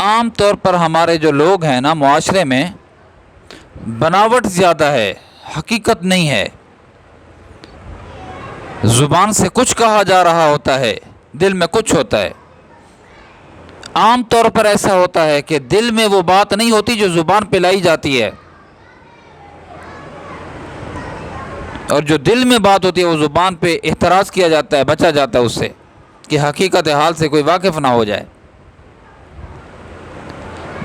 عام طور پر ہمارے جو لوگ ہیں نا معاشرے میں بناوٹ زیادہ ہے، حقیقت نہیں ہے۔ زبان سے کچھ کہا جا رہا ہوتا ہے، دل میں کچھ ہوتا ہے۔ عام طور پر ایسا ہوتا ہے کہ دل میں وہ بات نہیں ہوتی جو زبان پہ لائی جاتی ہے، اور جو دل میں بات ہوتی ہے وہ زبان پہ احتراز کیا جاتا ہے، بچا جاتا ہے اس سے کہ حقیقت حال سے کوئی واقف نہ ہو جائے۔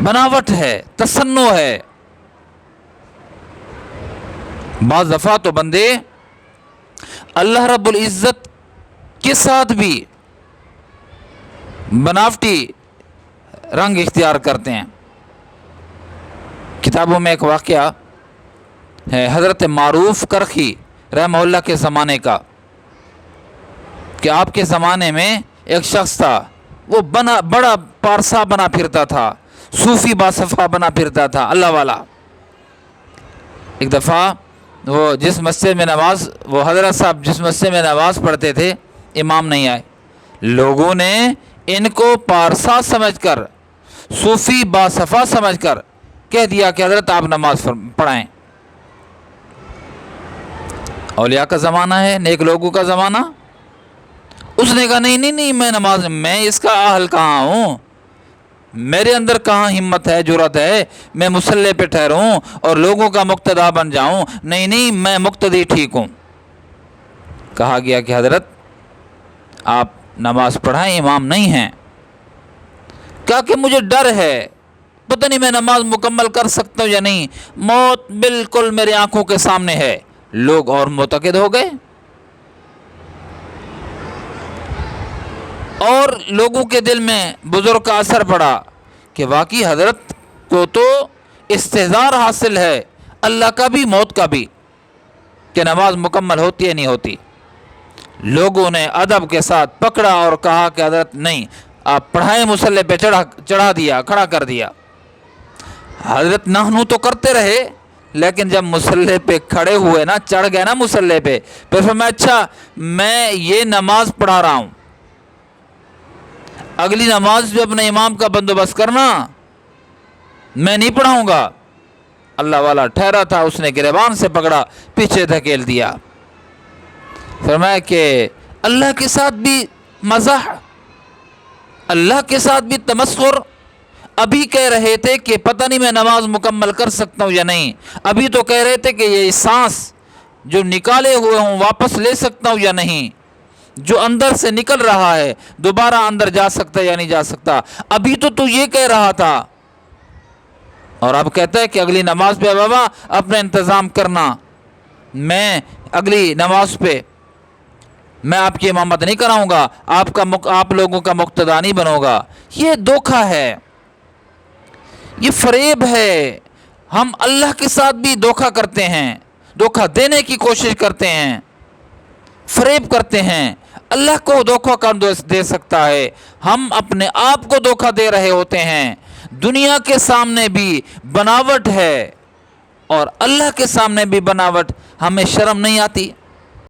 بناوٹ ہے، تصنع ہے۔ بعض دفعہ تو بندے اللہ رب العزت کے ساتھ بھی بناوٹی رنگ اختیار کرتے ہیں۔ کتابوں میں ایک واقعہ ہے حضرت معروف کرخی رحمہ اللہ کے زمانے کا، کہ آپ کے زمانے میں ایک شخص تھا، وہ بڑا پارسا بنا پھرتا تھا، صوفی باصفا بنا پھرتا تھا، اللہ والا۔ ایک دفعہ وہ حضرت صاحب جس مسجد میں نماز پڑھتے تھے، امام نہیں آئے۔ لوگوں نے ان کو پارسا سمجھ کر، صوفی باصفا سمجھ کر کہہ دیا کہ حضرت آپ نماز پڑھائیں۔ اولیاء کا زمانہ ہے، نیک لوگوں کا زمانہ۔ اس نے کہا نہیں میں اس کا اہل کہاں ہوں، میرے اندر کہاں ہمت ہے، جرأت ہے میں مصلی پہ ٹھہروں اور لوگوں کا مقتدا بن جاؤں، نہیں میں مقتدی ٹھیک ہوں۔ کہا گیا کہ حضرت آپ نماز پڑھائیں، امام نہیں ہیں۔ کہا کہ مجھے ڈر ہے، پتہ نہیں میں نماز مکمل کر سکتا ہوں یا نہیں، موت بالکل میرے آنکھوں کے سامنے ہے۔ لوگ اور معتقد ہو گئے، اور لوگوں کے دل میں بزرگ کا اثر پڑا کہ واقعی حضرت کو تو استحضار حاصل ہے، اللہ کا بھی موت کا بھی، کہ نماز مکمل ہوتی ہے نہیں ہوتی۔ لوگوں نے ادب کے ساتھ پکڑا اور کہا کہ حضرت نہیں، آپ پڑھائیں، مصلی پہ چڑھا دیا، کھڑا کر دیا۔ حضرت نہنو تو کرتے رہے، لیکن جب مصلی پہ کھڑے ہوئے نا، چڑھ گئے نا مصلی پہ، پھر فرمایا اچھا میں یہ نماز پڑھا رہا ہوں، اگلی نماز جو اپنے امام کا بندوبست کرنا، میں نہیں پڑھاؤں گا۔ اللہ والا ٹھہرا تھا، اس نے گریبان سے پکڑا، پیچھے دھکیل دیا۔ فرمایا کہ اللہ کے ساتھ بھی مزاح، اللہ کے ساتھ بھی تمسخر۔ ابھی کہہ رہے تھے کہ پتہ نہیں میں نماز مکمل کر سکتا ہوں یا نہیں، ابھی تو کہہ رہے تھے کہ یہ سانس جو نکالے ہوئے ہوں واپس لے سکتا ہوں یا نہیں، جو اندر سے نکل رہا ہے دوبارہ اندر جا سکتا ہے یا نہیں جا سکتا، ابھی تو یہ کہہ رہا تھا، اور اب کہتا ہے کہ اگلی نماز پہ بابا اپنا انتظام کرنا، میں اگلی نماز پہ میں آپ کی امامت نہیں کراؤں گا، آپ لوگوں کا مقتدا نہیں بنوں گا۔ یہ دھوکہ ہے، یہ فریب ہے۔ ہم اللہ کے ساتھ بھی دھوکہ کرتے ہیں، دھوکہ دینے کی کوشش کرتے ہیں، فریب کرتے ہیں۔ اللہ کو دھوکہ کون دے سکتا ہے؟ ہم اپنے آپ کو دھوکہ دے رہے ہوتے ہیں۔ دنیا کے سامنے بھی بناوٹ ہے، اور اللہ کے سامنے بھی بناوٹ، ہمیں شرم نہیں آتی؟